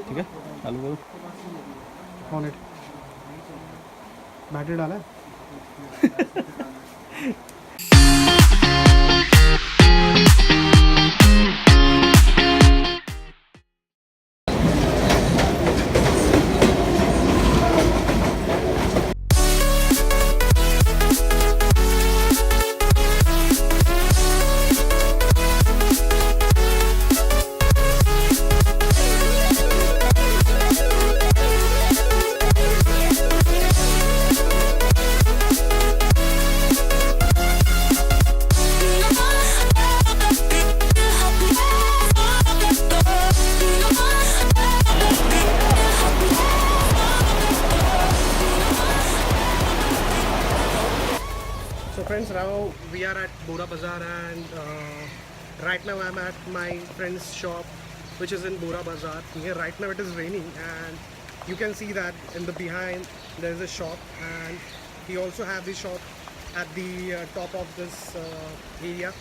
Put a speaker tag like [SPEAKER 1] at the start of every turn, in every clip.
[SPEAKER 1] ठीक है, चालू करो।
[SPEAKER 2] On it. बैटरी डाला है? So friends, now we are at BORA Bazaar and right now I'm at my friend's shop which is in BORA Bazaar. Here right now it is raining and you can see that in the behind there is a shop, and he also have the shop at the top of this area.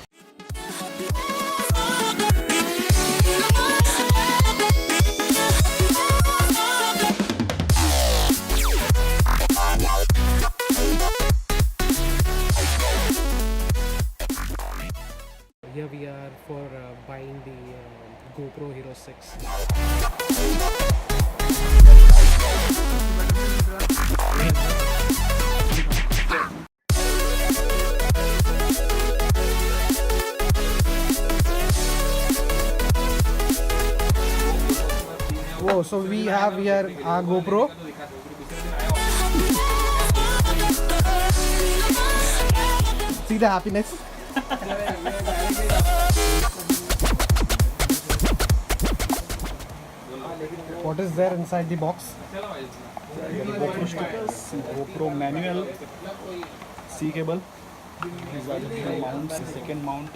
[SPEAKER 2] Here we are for buying the GOPRO Hero 6. Whoa, so we have here our GoPro. See the happiness. What is there inside the box?
[SPEAKER 1] GoPro stickers, GoPro manual, C cable. These are the mounts, the second mount.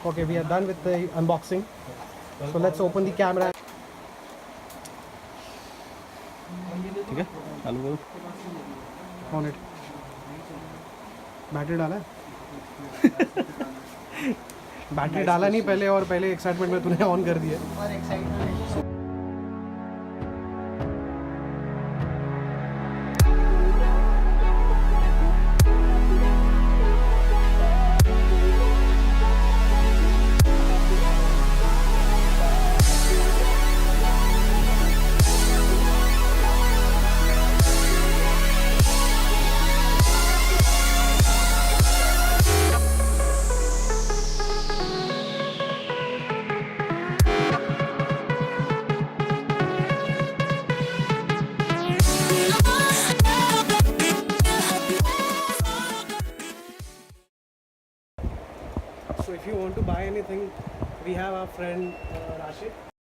[SPEAKER 2] Okay, we are done with the unboxing. So let's open the camera.
[SPEAKER 1] ठीक है, चालू करो।
[SPEAKER 2] On it. Battery डाला है? Battery डाला नहीं पहले, और पहले एक्साइटमेंट में तूने ऑन कर दिया। So if you want to buy anything, we have our friend Rashid.